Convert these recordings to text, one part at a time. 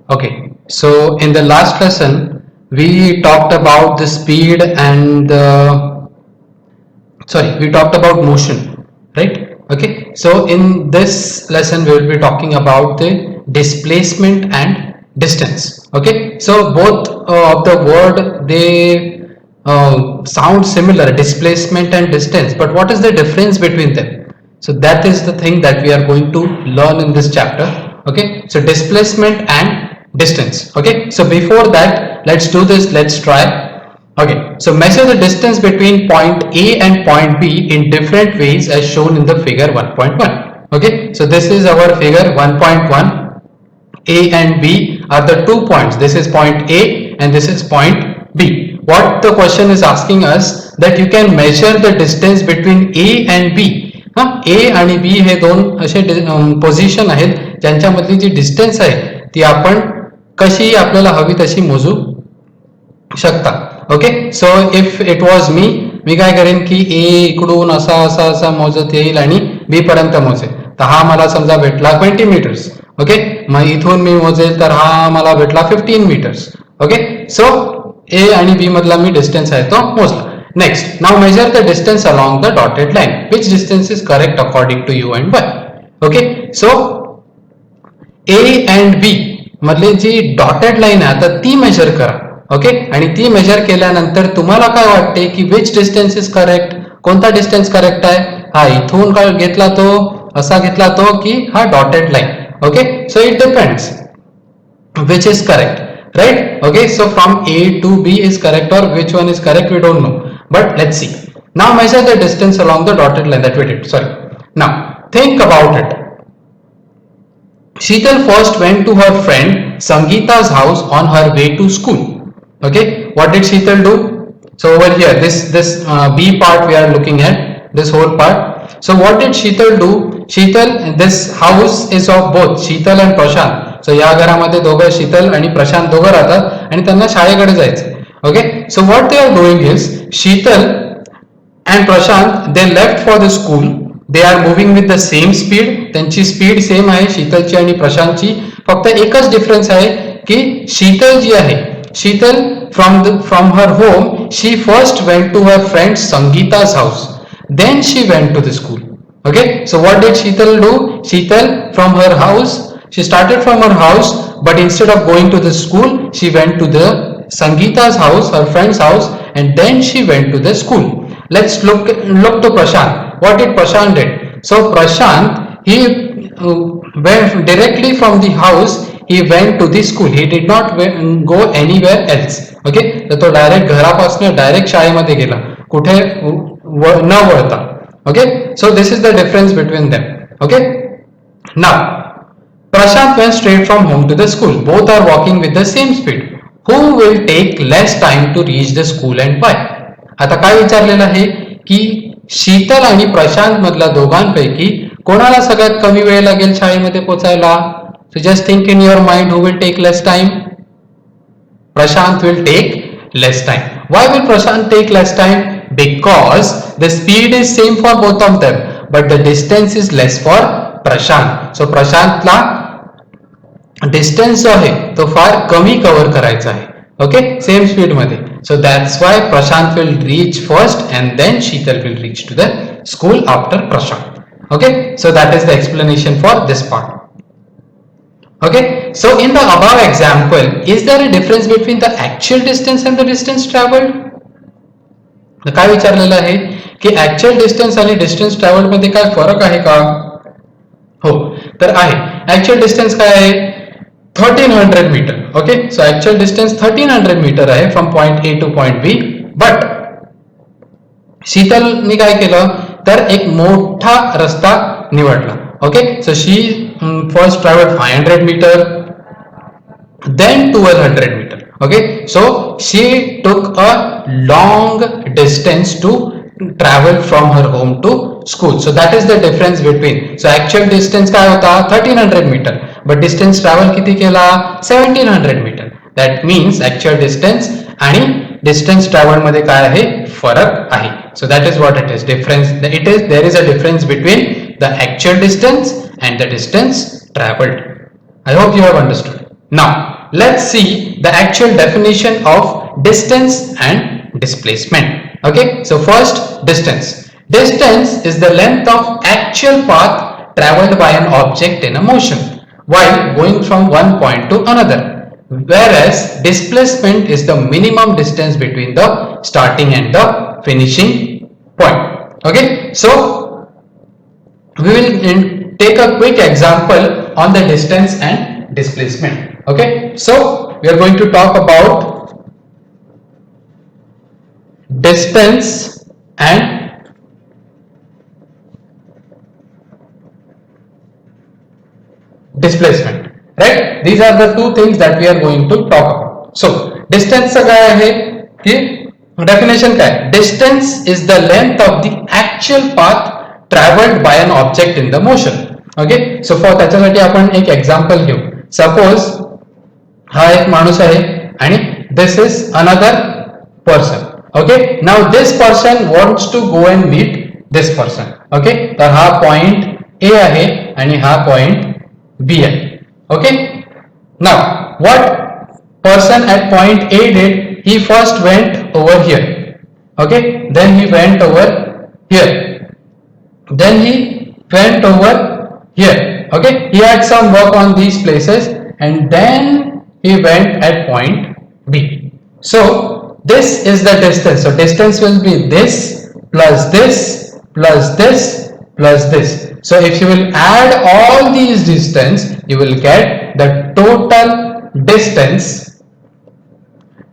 Okay, so in the last lesson, we talked about the speed and we talked about motion, right? Okay, so in this lesson, we will be talking about the displacement and distance. Okay, so both of the word they sound similar, displacement and distance, but what is the difference between them? So that is the thing that we are going to learn in this chapter. Okay, so displacement and distance. Okay, so before that, let's do this. Let's try. Okay, so measure the distance between point A and point B in different ways as shown in the figure 1.1. Okay, so this is our figure 1.1. A and B are the 2 points. This is point A and this is point B. What the question is asking us that you can measure the distance between A and B. A आणि B हे दोन असे position आहेत ज्यांच्यामधली जी distance आहे ती आपण कशी आपल्याला हवी तशी मोजू शकता. Okay, so if it was me काय करेन की ए इकडून असा असा असा मोजत येईल आणि बी पर्यंत मोजेल. तर हा मला समजा भेटला 20 मीटर्स. ओके, मग इथून मी मोजेल तर हा मला भेटला 15 मीटर्स. ओके, सो ए आणि बी मधला मी डिस्टन्स आहे तो मोजला. Next, now measure the distance along the dotted line. Which distance is correct according to you and why. Okay, so A and B मधली जी डॉटेड लाईन आहे आता ती मेजर करा. ओके, आणि ती मेजर केल्यानंतर तुम्हाला काय वाटते की विच डिस्टन्स इज करेक्ट, कोणता डिस्टन्स करेक्ट आहे. हा इथून काय घेतला तो असा घेतला तो की हा dotted line. Okay, so it depends which is correct, right? Okay, so from A to B is correct or which one is correct we don't know, but let's see. Now measure the distance along the dotted line that we did. Sorry, now think about it. Sheetal first went to her friend Sangeeta's house on her way to school. Okay, what did Sheetal do? So over here this B part we are looking at, this whole part. So what did Sheetal do? Sheetal, this house is of both Sheetal and Prashant. So या घरामध्ये दोघं शीतल आणि प्रशांत दोघं राहतात आणि त्यांना शाळेकडे जायचं. Okay, so what they are doing is Sheetal and Prashant they left for the school. They are moving with the same speed. त्यांची स्पीड सेम आहे शीतलची आणि प्रशांतची. फक्त एकच डिफरन्स आहे की शीतल जी आहे, Sheetal from her home she first went to her friend Sangeeta's house, then she went to the school. Okay, so what did Sheetal do? Sheetal from her house, she started from her house, but instead of going to the school, she went to the Sangeeta's house, her friend's house, and then she went to the school. Let's look to Prashant. What did Prashant did? So Prashant, he went directly from the house, he went to the school. He did not go anywhere else. Okay, तर तो direct घरापासून direct शाळेमध्ये गेला, कुठे न वळता. Okay, so this is the difference between them. Okay, now Prashant went straight from home to the school. Both are walking with the same speed. Who will take less time to reach the school and why? आता काय विचारलेलं आहे की शीतल आणि प्रशांत मधल्या दोघांपैकी कोणाला सगळ्यात कमी वेळ लागेल शाळेमध्ये पोहोचायला. So just think in your mind who will take less time. Prashant will take less time. Why will Prashant take less time? Because the speed is same for both of them, but the distance is less for Prashant. So प्रशांतला distance जो आहे तो फार कमी cover करायचा आहे. Okay, same speed मध्ये. So that's why Prashant will reach first and then Sheetal will reach to the school after Prashant. Okay, so that is the explanation for this part. Okay, so in the above example, is there a difference between the actual distance and the distance traveled? काय विचारलेलं आहे की actual distance आणि distance travelled मध्ये काय फरक आहे का. हो, तर आहे. ऍक्च्युअल डिस्टन्स काय आहे 1300 metre. Okay, so actual distance 1300 metre आहे from point A to point B. But शीतलने काय केलं तर एक मोठा रस्ता निवडला. Okay, so she first travelled 500 metre, then 1200 meter. Okay, so she took a long distance to travel from her home to school. So that is the difference between. So actual distance काय होता 1300 meter, but distance travel किती केला 1700 meter. That means actual distance आणि distance travel मध्ये काय आहे फरक आहे. So that is what it is. Difference. It is there is a difference between the actual distance and the distance traveled. I hope you have understood. Now, let's see the actual definition of distance and displacement. Okay, so first, distance. Distance is the length of actual path traveled by an object in a motion while going from one point to another. Whereas displacement is the minimum distance between the starting and the finishing point. Okay, so we will take a quick example on the distance and displacement. Okay, so we are going to talk about distance and displacement, right? These are the two things that we are going to talk about. So distance काय आहे की definition काय आहे? Distance is the length of the actual path traveled by an object in the motion. Okay, so for त्याच्यासाठी आपण एक example घेऊ. Suppose हा एक माणूस आहे आणि this is another person. Okay, now this person wants to go and meet this person. Okay, तर हा पॉइंट A आहे आणि हा पॉइंट B आहे. Okay, now what person at point A did, he first went over here. Okay, then he went over here, then he went over here. Okay, he had some work on these places and then he went at point B. So this is the distance. So distance will be this plus this plus this plus this. So if you will add all these distance, you will get the total distance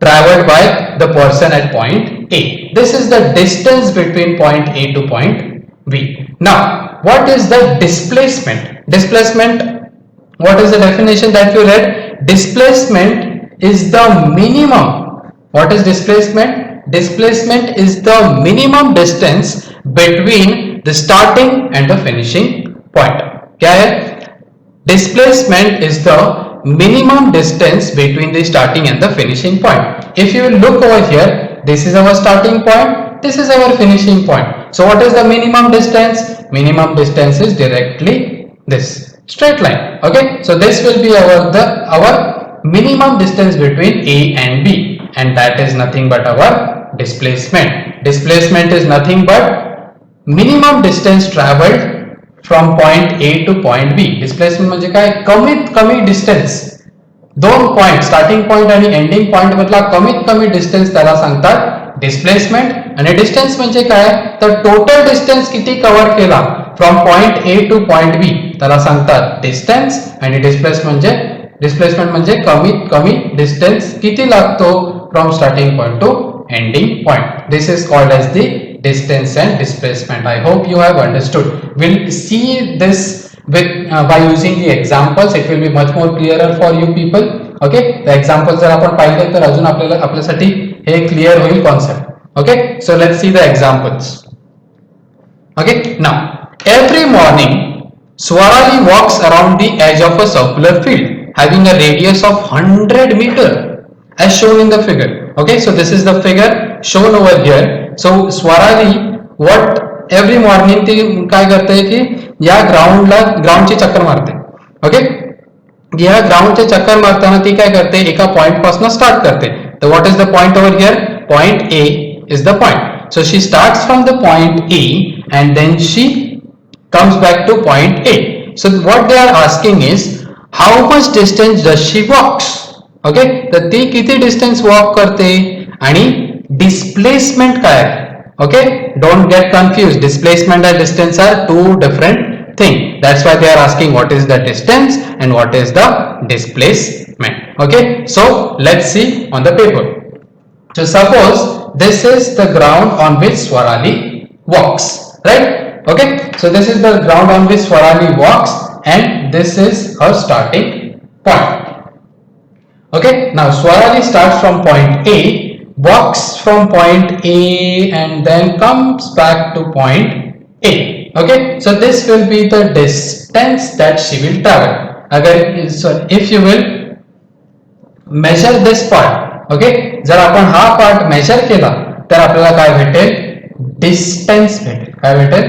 traveled by the person at point A. This is the distance between point A to point B. Now, what is the displacement? Displacement, what is the definition that you read? Displacement is the minimum. What is displacement? Displacement is the minimum distance between the starting and the finishing point. क्या है? Displacement is the minimum distance between the starting and the finishing point. If you look over here, this is our starting point, this is our finishing point. So what is the minimum distance? Minimum distance is directly this straight line. Okay, so this will be our minimum distance between A and B, and that is nothing but our displacement. Displacement is nothing but minimum distance traveled from point A to point B. Displacement म्हणजे काय? कमीत कमी distance दोन point starting point आणि ending point मधला कमीत कमी distance त्याला सांगतात डिस्प्लेसमेंट. आणि डिस्टन्स म्हणजे काय? तर टोटल डिस्टन्स किती कव्हर केला from point A to point B त्याला सांगतात डिस्टन्स. आणि डिस्प्लेसमेंट म्हणजे कमीत कमी डिस्टन्स किती लागतो from starting point two ending point. This is called as the distance and displacement. I hope you have understood. We'll see this with by using the examples. It will be much more clearer for you people. Okay, the examples जर आपण पाहिले तर अजून आपल्यासाठी हे clear होईल concept. Okay, so let's see the examples. Okay, now every morning Swarali walks around the edge of a circular field having a radius of 100 meter as shown in the figure. Okay, so this is the figure shown over here. So Swarali what every morning ती काय करते की या ग्राउंडची चक्कर मारते. Okay, या ग्राउंडचे चक्कर मारताना ती काय करते एका पॉइंट पासून स्टार्ट करते. तर what is the point over here? Point A is the point. So she starts from the point A and then she comes back to point A. So what they are asking is how much distance does she walks? Okay, तर ती किती distance walk करते आणि displacement काय आहे. Okay, don't get confuse. Displacement and distance are two different thing. That's why they are asking what is the distance and what is the displacement. Okay, so let's see on the paper. So suppose this is the ground on which Swarali walks, right? Okay, so this is the ground on which Swarali walks and this is her starting point. Okay, now Swarali starts from point A, walks from point A and then comes back to point A. Okay, so this will be the distance that she will travel. Again, so if you will measure this part, okay, जर आपण हा part major केला तर आपल्याला काय भेटेल? Distance भेटेल. काय भेटेल?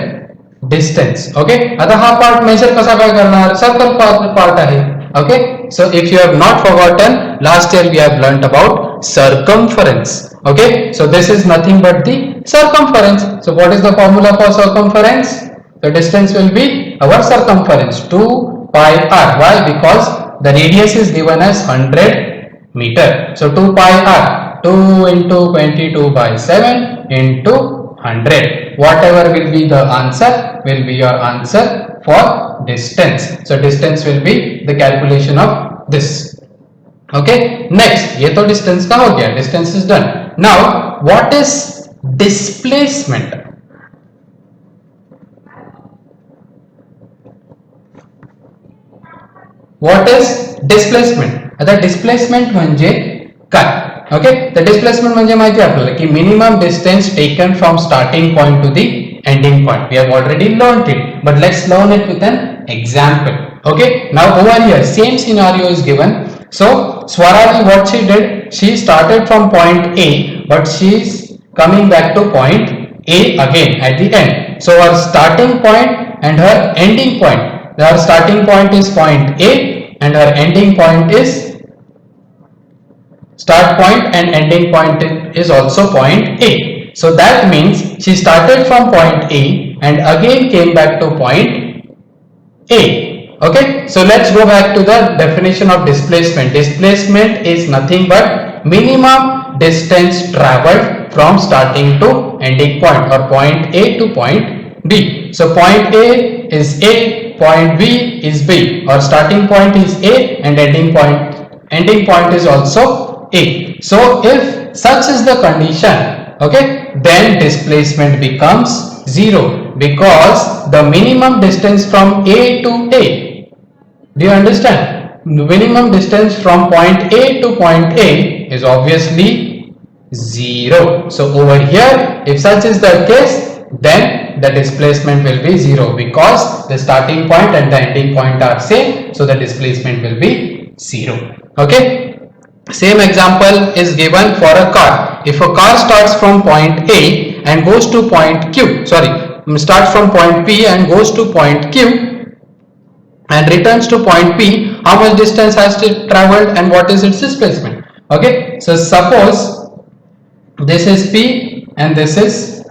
डिस्टन्स. ओके, आता हा पार्ट मेजर कसा काय करणार? सर्कल पार्ट आहे. Okay, so if you have not forgotten, last year we have learnt about circumference. Okay, so this is nothing but the circumference. So what is the formula for circumference? The distance will be our circumference, 2 pi r. Why? Because the radius is given as 100 meter. So 2 pi r, 2 into 22 by 7 into 100. Whatever will be the answer will be your answer for distance. So distance will be the calculation of this. Okay, next, ये तो distance का हो गया, distance is done. Now what is displacement? What is displacement? आता displacement म्हणजे काय? Okay, the displacement म्हणजे माहिती आपल्याला की minimum distance taken from starting point to the ending point. We have already learned it, but let's learn it with an example. Okay, now over here same scenario is given. So Swarali, what she did, she started from point A, but she is coming back to point A again at the end. So her starting point and her ending point, her starting point is point A and her ending point is start point and ending point is also point A. So that means she started from point A and again came back to point A. Okay, so let's go back to the definition of displacement. Displacement is nothing but minimum distance traveled from starting to ending point, or point A to point B. So point A is A, point B is B, or starting point is A and ending point is also A. So if such is the condition, okay, then displacement becomes 0 because the minimum distance from A to A. Do you understand? The minimum distance from point A to point A is obviously 0. So over here, if such is the case, then the displacement will be 0 because the starting point and the ending point are same. So the displacement will be 0. Okay. Same example is given for a car. If a car starts from point A and goes to point Q, starts from point P and goes to point Q and returns to point P, how much distance has it traveled and what is its displacement? Okay, so suppose this is P and this is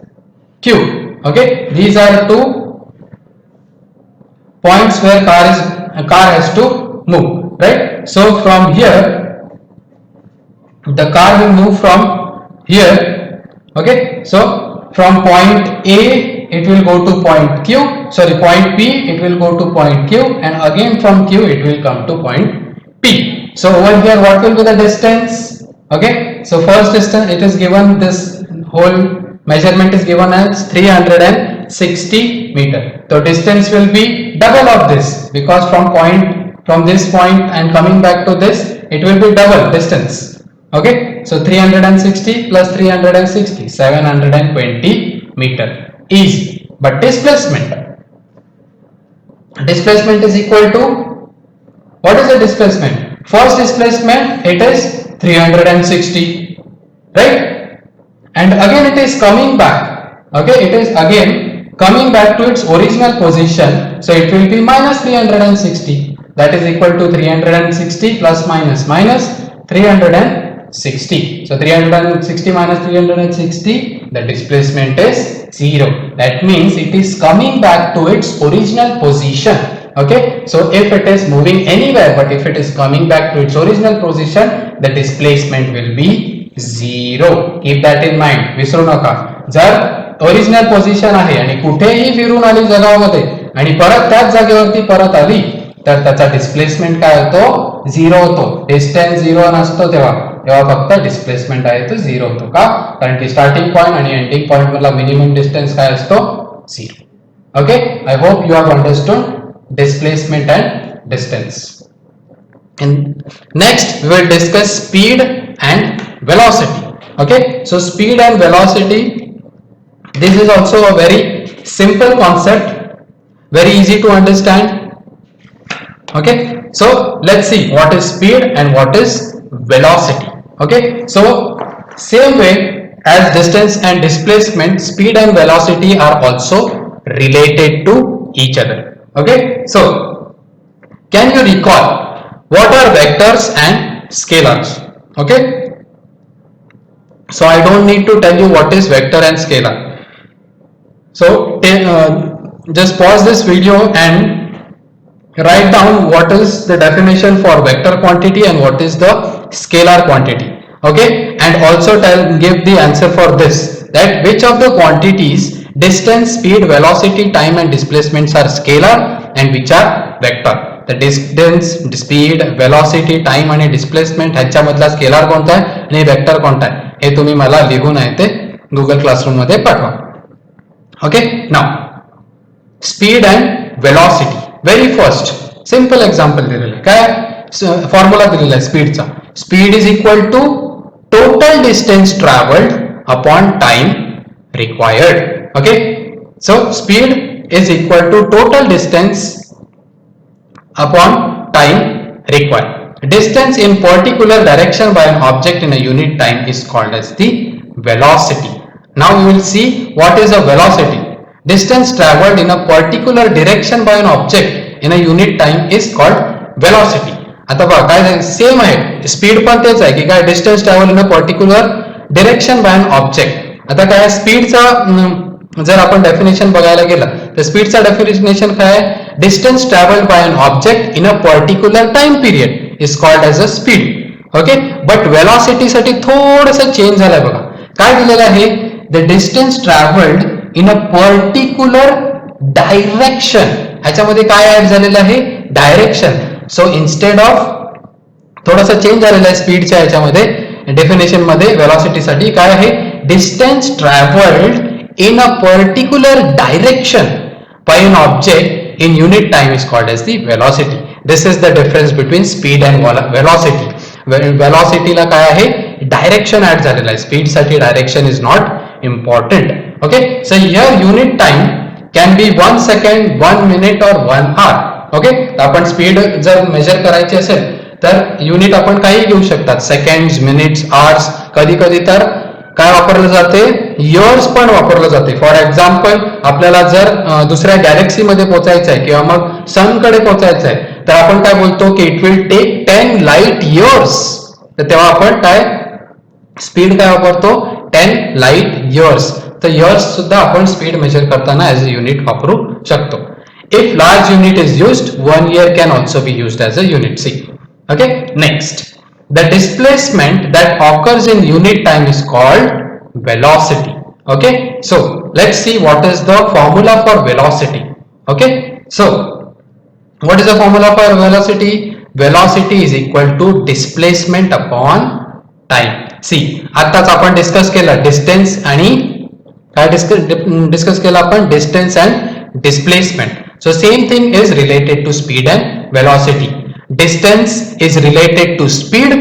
Q. Okay, these are two points where car has to move, right? So from here, the car will move from here. Okay, so from point A it will go to point point P it will go to point Q, and again from Q it will come to point P. So over here what will be the distance? Okay, so first distance it is given, this whole measurement is given as 360 meter. So distance will be double of this because from this point and coming back to this it will be double distance. Okay, so 360 plus 360, 720 meter. Easy. But displacement is equal to, what is the displacement? First displacement it is 360, right? And again it is coming back. Okay, it is again coming back to its original position. So it will be minus 360. That is equal to 360 plus minus 360. So 360 minus 360, the displacement is 0. That means it is coming back to its original position. Okay, so if it is moving anywhere, but if it is coming back to its original position, the displacement will be 0. Keep that in mind. विसरू नका. जर original position आहे आणि कुठेही फिरून आली जगामध्ये आणि परत त्याच जागेवरती परत आली तर त्याचा डिस्प्लेसमेंट काय होतो? 0 होतो. डिस्टन्स 0 नसतो तेव्हा फक्त डिस्प्लेसमेंट आहे तो 0 होतो. का? कारण की स्टार्टिंग पॉइंट आणि एंडिंग पॉइंट मधला मिनिमम डिस्टन्स काय असतो? 0. Okay, I hope you have understood displacement and distance. And next we will discuss speed and velocity. Okay, so speed and velocity, this is also a very simple concept, very easy to understand. Okay, so let's see what is speed and what is velocity. Okay, so same way as distance and displacement, speed and velocity are also related to each other. Okay, so can you recall what are vectors and scalars. Okay, so I don't need to tell you what is vector and scalar. So just pause this video and write down what is the definition for vector quantity and what is the scalar quantity. Okay, and also give the answer for this, that which of the quantities distance, speed, velocity, time and displacements are scalar and which are vector. The distance, speed, velocity, time आणि displacement ह्याच्यामधला scalar कोणता आहे आणि vector कोणता आहे हे तुम्ही मला लिहून आहे ते गुगल क्लासरूम मध्ये पाठवा. Okay, now speed and velocity. Very first simple example दिलेलं आहे. काय फॉर्म्युला दिलेला आहे स्पीडचा. Speed is equal to total distance travelled upon time required. Okay, so speed is equal to total distance upon time required. Distance in particular direction by an object in a unit time is called as the velocity. Now we will see what is a velocity. Distance traveled in a particular direction by an object in a unit time is called velocity. आता बघा काय same आहे, speed पण तेच आहे की काय distance travel in a particular direction by an object. आता काय स्पीडचा जर आपण डेफिनेशन बघायला गेलं तर स्पीडचा डेफिनेशन काय आहे, distance travelled by an object in a particular time period is called as a speed. Okay, but velocity साठी थोडंसं चेंज झालंय बघा. काय दिलेलं आहे, the distance travelled in a particular direction. ह्याच्यामध्ये काय ऍड झालेलं आहे, डायरेक्शन. सो इन्स्टेड ऑफ थोडासा चेंज झालेला आहे स्पीडच्या ह्याच्यामध्ये डेफिनेशन मध्ये वेलॉसिटी साठी काय आहे, distance travelled in a particular direction by an object in unit time is called as the velocity. This is the difference between speed and velocity. Velocity ला काय आहे, डायरेक्शन ऍड झालेला आहे. स्पीड साठी direction is not important. Okay, so here unit time can be 1 second, 1 minute और 1 our. Okay, आपण speed जर major करायची असेल तर युनिट आपण काही घेऊ शकतात, सेकंड्स, मिनिट्स, आवर्स, कधी कधी तर काय वापरलं जाते, इयर्स पण वापरलं जाते. फॉर एक्झाम्पल आपल्याला जर दुसऱ्या गॅलेक्सी मध्ये पोहोचायचं आहे किंवा मग सन कडे पोहोचायचं आहे तर आपण काय बोलतो की it will take 10 light years. तर तेव्हा आपण काय स्पीड काय वापरतो, 10 लाईट इयर्स. तर इयर्स सुद्धा आपण स्पीड मेजर करताना ऍज अ युनिट वापरू शकतो. If large unit is used, 1 year can also be used as a unit. See, okay, next, the displacement that occurs in unit time is called velocity. Okay, so let's see what is the formula for velocity. Okay, so what is the formula for velocity? Velocity is equal to displacement upon time. See, आताच आपण discuss केलं distance आणि काय discuss केलं आपण, distance and displacement. So same thing is related to speed and velocity. Distance is related to speed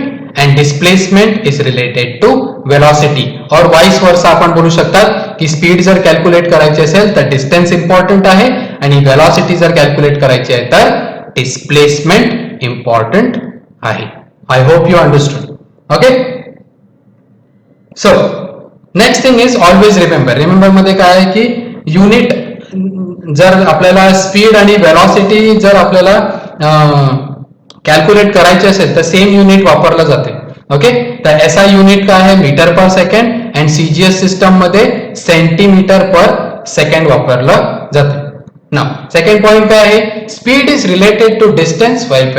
and displacement is related to velocity. और vice versa आपण बोलू शकतात की स्पीड जर कॅल्क्युलेट करायची असेल तर डिस्टन्स इम्पॉर्टंट आहे आणि वेलॉसिटी जर कॅल्क्युलेट करायची आहे तर डिस्प्लेसमेंट इम्पॉर्टंट आहे. I hope you understood. Okay, so next thing is always remember. Remember मध्ये काय आहे की युनिट जर आपल्याला स्पीड आणि वेलॉसिटी जर आपल्याला कॅल्क्युलेट करायचे असेल तर सेम युनिट वापरलं जाते. ओके, तर एसआय युनिट काय आहे, metre per second and CGS system मध्ये सेंटीमीटर पर सेकंड वापरलं जाते. नाउ सेकंड पॉइंट काय आहे, speed is related to distance while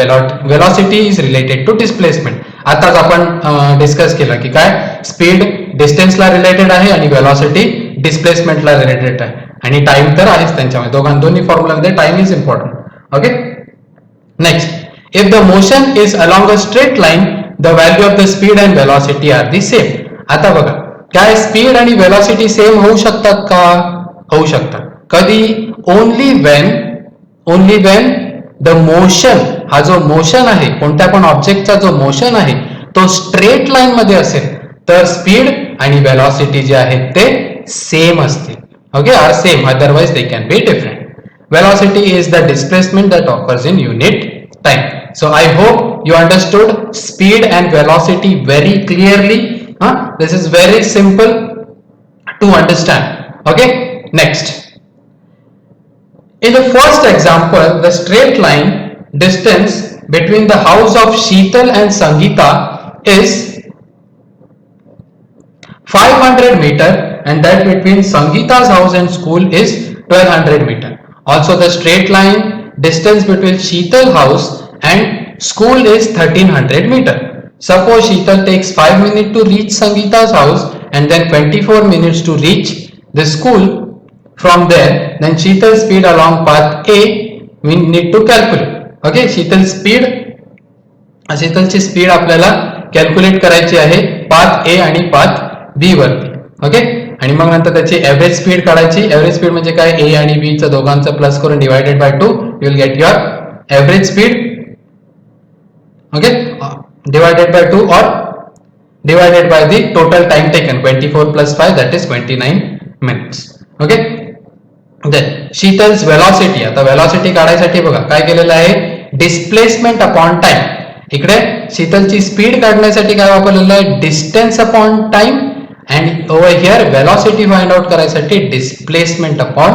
velocity is related to displacement. आताच आपण डिस्कस केलं की काय स्पीड डिस्टन्सला रिलेटेड आहे आणि वेलॉसिटी डिस्प्लेसमेंटला रिलेटेड आहे आणि टाइम तर आहेच त्यांच्यामध्ये. दोन्ही फॉर्म्युलामध्ये time is important. Okay, next, if the motion is along a straight line, the value of the speed and velocity are the same. आता बघा काय स्पीड आणि वेलॉसिटी सेम होऊ शकतात का, होऊ शकतात. कधी, ओनली वेन द मोशन, हा जो मोशन आहे कोणत्या पण ऑब्जेक्टचा जो मोशन आहे तो स्ट्रेट लाईन मध्ये असेल तर स्पीड आणि वेलॉसिटी जे आहेत ते सेम असतील. Okay, are same, otherwise they can be different. Velocity is the displacement that occurs in unit time. So I hope you understood speed and velocity very clearly. This is very simple to understand. Okay, next. In the first example, the straight line distance between the house of Sheetal and Sangeeta is 500 meter, and that between Sangeeta's house and school is 1200 meter. Also the straight line distance between Sheetal house and school is 1300 meter. Suppose Sheetal takes 5 minutes to reach Sangeeta's house and then 24 minutes to reach the school. From there, then Sheetal's speed along path A we need to calculate. Okay, Sheetal's speed आपल्याला calculate करायची आहे path ए आणि path B वरती. Okay, आणि मग नंतर त्याची average speed काढायची. Average speed म्हणजे काय, ए आणि बी चं दोघांचं प्लस करून divided by 2 you will get your average speed. Okay, divided by 2 और divided by the total time taken, 24 plus 5 that is 29 minutes. Okay, then Sheetal's velocity. आता velocity काढायसाठी बघा काय केलेलं आहे, displacement upon time. इकडे शीतलची स्पीड काढण्यासाठी काय वापरलेलं आहे, distance upon time, and over here velocity find out करायसाठी displacement upon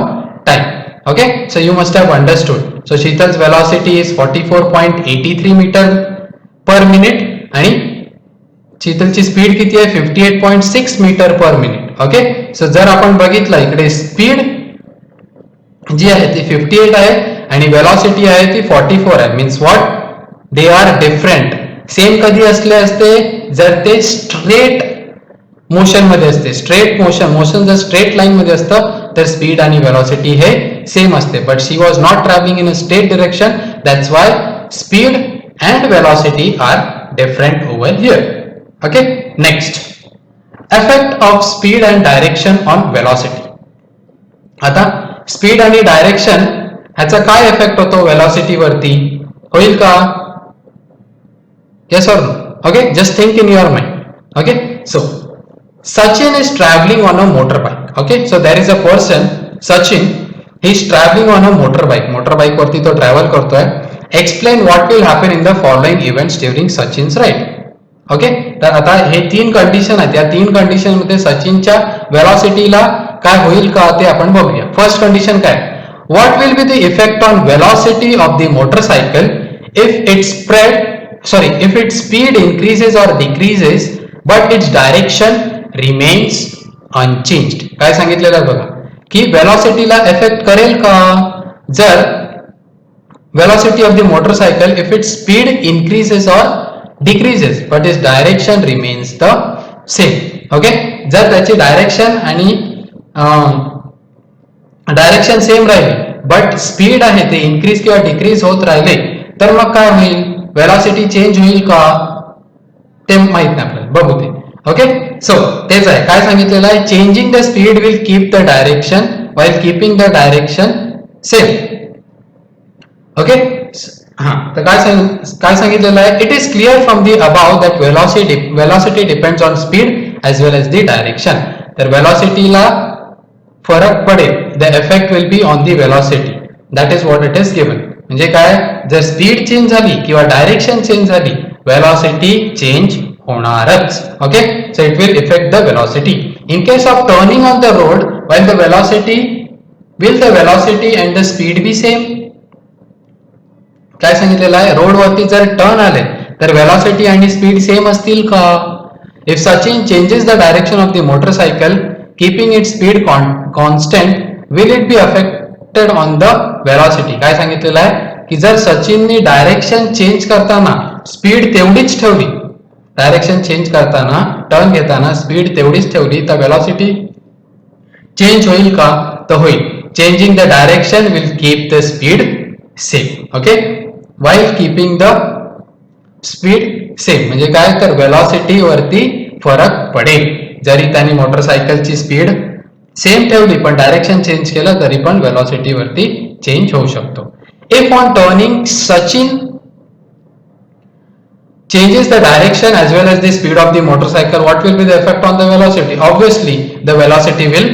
time. Okay, so you must have understood. So Sheetal's velocity is 44.83 meter per minute आणि शीतलची स्पीड किती आहे, 58.6 मीटर पर मिनिट. ओके, सो जर आपण बघितलं इकडे स्पीड जी आहे ती 58 आहे आणि वेलॉसिटी आहे ती 44 आहे. Means what, they are different. Same कधी असले असते, जर ते स्ट्रेट मोशन मध्ये असते. स्ट्रेट मोशन जर स्ट्रेट लाईन मध्ये असतं तर स्पीड आणि वेलॉसिटी हे सेम असते. But she was not travelling in a straight direction, that's why speed and velocity are different over here. Okay, next, effect of speed and direction on velocity. आता speed आणि direction ह्याचा काय effect होतो velocity वरती, होईल का, yes or no? Okay, just think in your mind. Okay, so Sachin is traveling on a motorbike. Okay, so there is a person, Sachin, he is traveling on a motorbike वरती तो travel करतोय. Explain what will happen in the following events during Sachin's ride. Okay, तर आता हे 3 condition आहेत. या 3 condition मध्ये सचिनच्या वेलॉसिटीला काय होईल का ते आपण बघूया. फर्स्ट कंडिशन काय, what will be the effect on velocity of the motorcycle if its speed increases or decreases but its direction remains unchanged. काय सांगितलेलं आहे बघा, की वेलॉसिटीला इफेक्ट करेल का जर velocity of the motorcycle if its speed increases or decreases but its direction remains the same. Okay, जर त्याची डायरेक्शन आणि डायरेक्शन सेम राहिली बट स्पीड आहे ते इन्क्रीज किंवा डिक्रीज होत राहिले तर मग काय होईल, वेलॉसिटी चेंज होईल का ते माहित नाही आपल्याला, बघू ते. ओके, सो तेच आहे काय सांगितलेलं आहे, changing the speed will keep the direction while keeping the direction same. Okay, हा, तर काय सांगितलेलं आहे, it is clear from the above that velocity depends on speed as well as the direction. तर वेलॉसिटीला फरक पडेल, the effect will be on the velocity, that is what it is given. म्हणजे काय, जर स्पीड चेंज झाली किंवा direction change झाली वेलॉसिटी चेंज होणारच. Okay, so it will effect the velocity. In case of turning on the road while the velocity and the speed B same. काय सांगितलेलं आहे, रोड वरती जर टर्न आले तर वेलॉसिटी आणि स्पीड सेम असतील का. If Sachin changes the direction of the motorcycle keeping it speed constant will it be affected on the velocity. काय सांगितलेलं आहे की जर सचिनने डायरेक्शन चेंज करताना स्पीड तेवढीच ठेवली, डायरेक्शन चेंज करताना टर्न घेताना स्पीड तेवढीच ठेवली तर वेलॉसिटी चेंज होईल का, तर होईल. Changing the direction will keep the speed same. Okay, while keeping the speed same. म्हणजे काय, तर वेलॉसिटी वरती फरक पडेल. जरी त्यांनी मोटरसायकलची स्पीड सेम ठेवली पण डायरेक्शन चेंज केलं तरी पण वेलॉसिटी वरती चेंज होऊ शकतो. If on turning Sachin changes the direction as well as the speed of the motorcycle, what will be the effect on the velocity? Obviously the velocity will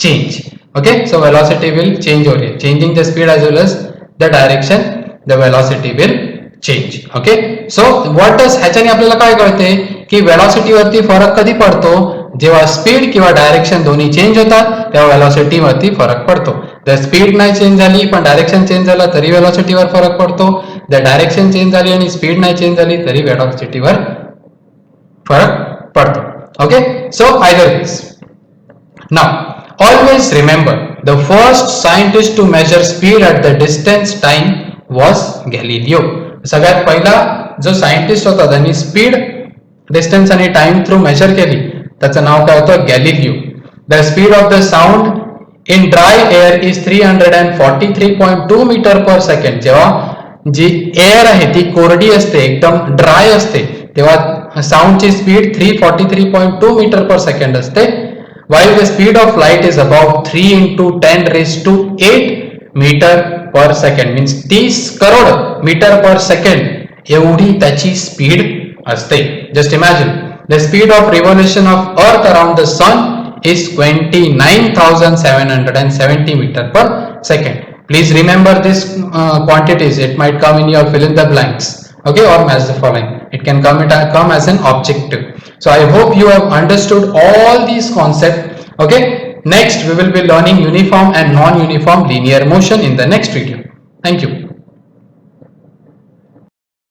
change. Okay, so velocity will change over here. Changing the speed as well as the direction, the velocity will change. Okay, so what does, ह्याच्याने आपल्याला काय कळते की velocity वरती फरक कधी पडतो, जेव्हा स्पीड किंवा डायरेक्शन दोन्ही चेंज होतात तेव्हा वेलॉसिटी वरती फरक पडतो. जर स्पीड नाही चेंज झाली पण डायरेक्शन चेंज झालं तरी वेलॉसिटी वर फरक पडतो. जर डायरेक्शन चेंज झाली आणि स्पीड नाही चेंज झाली तरी वेलॉसिटीवर फरक पडतो. Okay, so either this. Now, always remember, the first scientist to measure speed at the distance time was Galileo. सगळ्यात पहिला जो सायंटिस्ट होता त्यांनी स्पीड डिस्टन्स आणि टाइम थ्रू मेजर केली त्याचं नाव काय होतं? Galileo. The speed of the sound in dry air is 343.2 metre per second. जेव्हा जी एअर आहे ती कोरडी असते, एकदम ड्राय असते, तेव्हा साऊंडची स्पीड 343.2 मीटर पर सेकंड असते. while the speed of light is about 3 into 10 raised to 8 meter per second, means 30 crore metre per second एवढी त्याची स्पीड असते. Just imagine the speed of revolution of earth around the sun is 29,770 meter per second. Please remember this quantities. It might come in your fill in the blanks, okay, or match the following. It can come as an objective. So I hope you have understood all these concepts. Okay, next we will be learning uniform and non-uniform linear motion in the next video. Thank you.